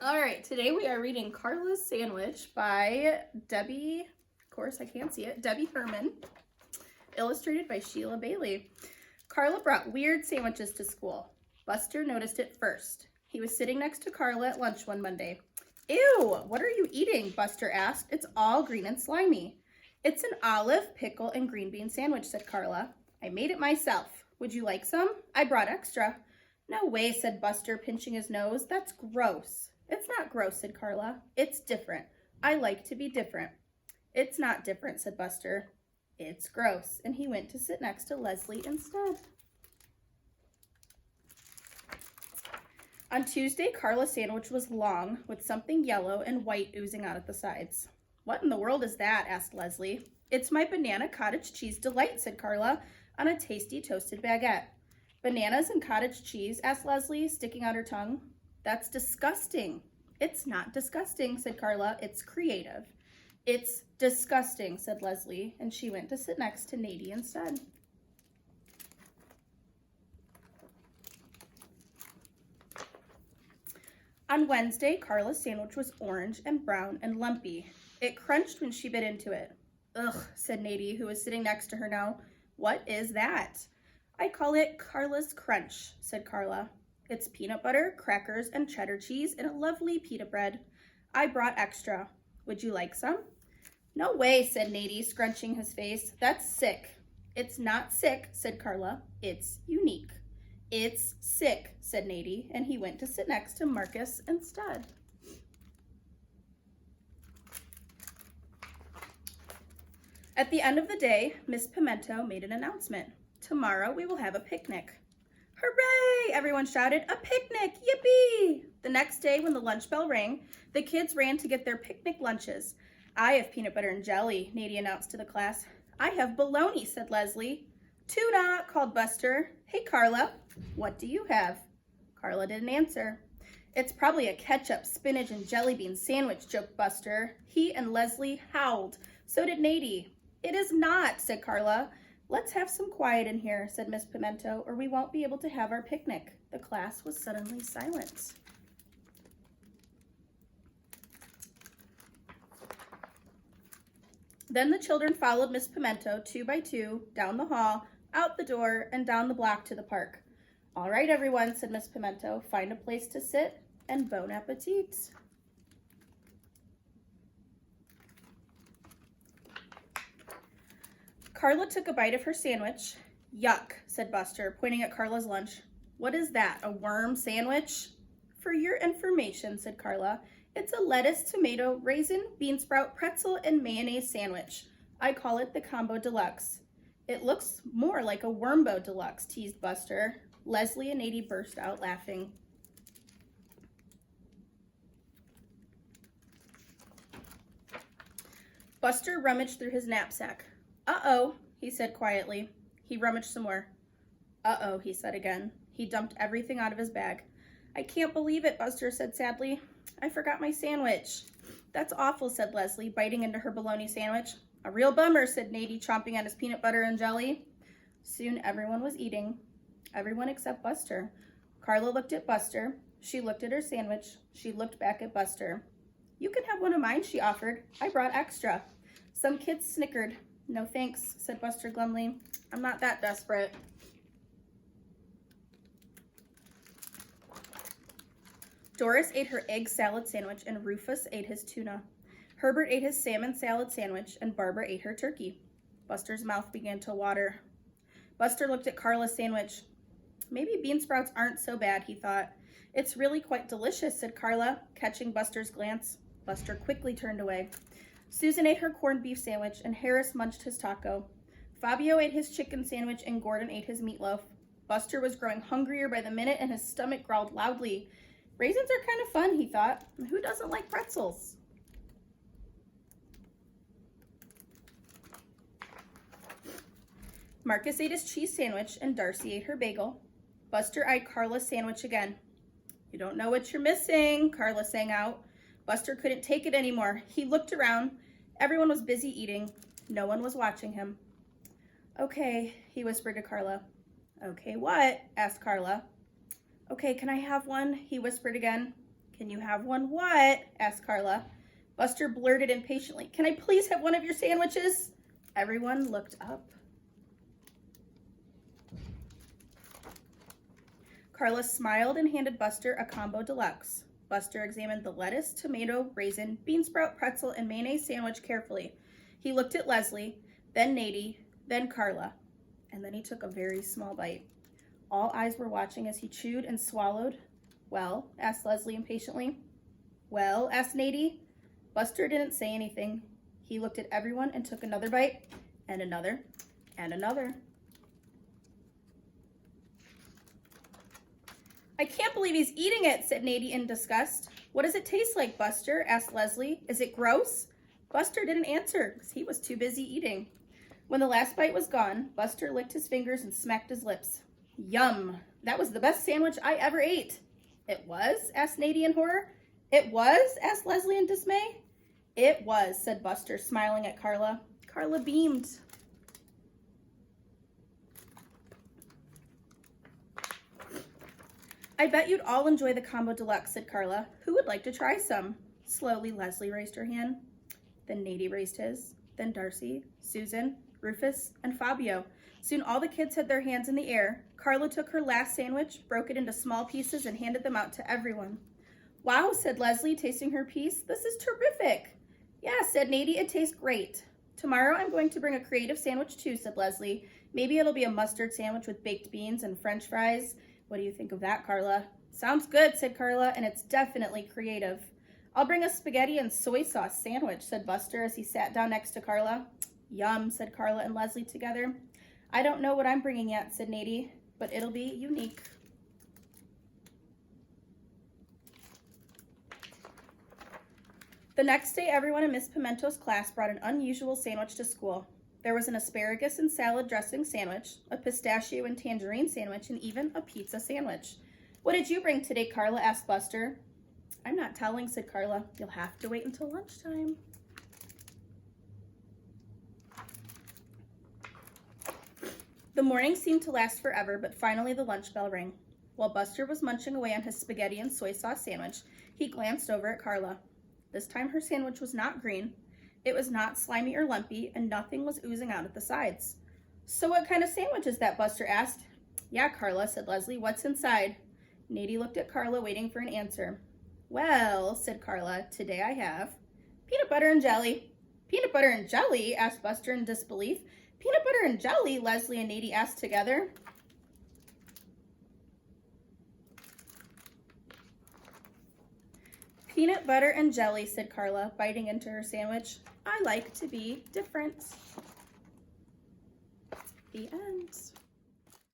All right, today we are reading Carla's Sandwich by Debbie, of course I can't see it, Debbie Herman, illustrated by Sheila Bailey. Carla brought weird sandwiches to school. Buster noticed it first. He was sitting next to Carla at lunch one Monday. Ew, what are you eating? Buster asked. It's all green and slimy. It's an olive, pickle, and green bean sandwich, said Carla. I made it myself. Would you like some? I brought extra. No way, said Buster, pinching his nose. That's gross. It's not gross, said Carla. It's different. I like to be different. It's not different, said Buster. It's gross. And he went to sit next to Leslie instead. On Tuesday, Carla's sandwich was long, with something yellow and white oozing out at the sides. What in the world is that? Asked Leslie. It's my banana cottage cheese delight, said Carla, on a tasty toasted baguette. Bananas and cottage cheese? Asked Leslie, sticking out her tongue. That's disgusting. It's not disgusting, said Carla. It's creative. It's disgusting, said Leslie, and she went to sit next to Nadie instead. On Wednesday, Carla's sandwich was orange and brown and lumpy. It crunched when she bit into it. Ugh, said Nadie, who was sitting next to her now. What is that? I call it Carla's Crunch, said Carla. It's peanut butter, crackers, and cheddar cheese in a lovely pita bread. I brought extra. Would you like some? No way, said Nadie, scrunching his face. That's sick. It's not sick, said Carla. It's unique. It's sick, said Nadie, and he went to sit next to Marcus instead. At the end of the day, Miss Pimento made an announcement. Tomorrow we will have a picnic. Hooray! Everyone shouted, a picnic! Yippee! The next day, when the lunch bell rang, the kids ran to get their picnic lunches. I have peanut butter and jelly, Nadie announced to the class. I have bologna, said Leslie. Tuna, called Buster. Hey, Carla, what do you have? Carla didn't answer. It's probably a ketchup, spinach, and jelly bean sandwich, joked Buster. He and Leslie howled. So did Nadie. It is not, said Carla. Let's have some quiet in here, said Miss Pimento, or we won't be able to have our picnic. The class was suddenly silent. Then the children followed Miss Pimento 2 by 2 down the hall, out the door, and down the block to the park. All right, everyone, said Miss Pimento, find a place to sit and bon appetit. Carla took a bite of her sandwich. Yuck, said Buster, pointing at Carla's lunch. What is that, a worm sandwich? For your information, said Carla, it's a lettuce, tomato, raisin, bean sprout, pretzel, and mayonnaise sandwich. I call it the Combo Deluxe. It looks more like a Wormbo Deluxe, teased Buster. Leslie and Nadie burst out laughing. Buster rummaged through his knapsack. Uh-oh, he said quietly. He rummaged some more. Uh-oh, he said again. He dumped everything out of his bag. I can't believe it, Buster said sadly. I forgot my sandwich. That's awful, said Leslie, biting into her bologna sandwich. A real bummer, said Nadie, chomping on his peanut butter and jelly. Soon everyone was eating. Everyone except Buster. Carla looked at Buster. She looked at her sandwich. She looked back at Buster. You can have one of mine, she offered. I brought extra. Some kids snickered. No thanks, said Buster glumly. I'm not that desperate. Doris ate her egg salad sandwich and Rufus ate his tuna. Herbert ate his salmon salad sandwich and Barbara ate her turkey. Buster's mouth began to water. Buster looked at Carla's sandwich. Maybe bean sprouts aren't so bad, he thought. It's really quite delicious, said Carla, catching Buster's glance. Buster quickly turned away. Susan ate her corned beef sandwich and Harris munched his taco. Fabio ate his chicken sandwich and Gordon ate his meatloaf. Buster was growing hungrier by the minute and his stomach growled loudly. Raisins are kind of fun, he thought. Who doesn't like pretzels? Marcus ate his cheese sandwich and Darcy ate her bagel. Buster eyed Carla's sandwich again. You don't know what you're missing, Carla sang out. Buster couldn't take it anymore. He looked around. Everyone was busy eating. No one was watching him. Okay, he whispered to Carla. Okay, what? Asked Carla. Okay, can I have one? He whispered again. Can you have one what? Asked Carla. Buster blurted impatiently, can I please have one of your sandwiches? Everyone looked up. Carla smiled and handed Buster a combo deluxe. Buster examined the lettuce, tomato, raisin, bean sprout, pretzel, and mayonnaise sandwich carefully. He looked at Leslie, then Nadie, then Carla, and then he took a very small bite. All eyes were watching as he chewed and swallowed. Well, asked Leslie impatiently. Well, asked Nadie. Buster didn't say anything. He looked at everyone and took another bite, and another, and another. I can't believe he's eating it, said Nadie in disgust. What does it taste like, Buster? Asked Leslie. Is it gross? Buster didn't answer because he was too busy eating. When the last bite was gone, Buster licked his fingers and smacked his lips. Yum! That was the best sandwich I ever ate. It was? Asked Nadie in horror. It was? Asked Leslie in dismay. It was, said Buster, smiling at Carla. Carla beamed. I bet you'd all enjoy the combo deluxe, said Carla. Who would like to try some? Slowly, Leslie raised her hand. Then Nadie raised his. Then Darcy, Susan, Rufus, and Fabio. Soon all the kids had their hands in the air. Carla took her last sandwich, broke it into small pieces, and handed them out to everyone. Wow, said Leslie, tasting her piece. This is terrific. Yeah, said Nadie, it tastes great. Tomorrow I'm going to bring a creative sandwich too, said Leslie. Maybe it'll be a mustard sandwich with baked beans and French fries. What do you think of that, Carla? Sounds good, said Carla, and it's definitely creative. I'll bring a spaghetti and soy sauce sandwich, said Buster as he sat down next to Carla. Yum, said Carla and Leslie together. I don't know what I'm bringing yet, said Nadie, but it'll be unique. The next day, everyone in Miss Pimento's class brought an unusual sandwich to school. There was an asparagus and salad dressing sandwich, a pistachio and tangerine sandwich, and even a pizza sandwich. What did you bring today, Carla? Asked Buster. I'm not telling, said Carla. You'll have to wait until lunchtime. The morning seemed to last forever, but finally the lunch bell rang. While Buster was munching away on his spaghetti and soy sauce sandwich, he glanced over at Carla. This time her sandwich was not green. It was not slimy or lumpy, and nothing was oozing out at the sides. So what kind of sandwich is that? Buster asked. Yeah, Carla, said Leslie. What's inside? Nadie looked at Carla, waiting for an answer. Well, said Carla, today I have peanut butter and jelly. Peanut butter and jelly? Asked Buster in disbelief. Peanut butter and jelly? Leslie and Nadie asked together. Peanut butter and jelly, said Carla, biting into her sandwich. I like to be different. The end.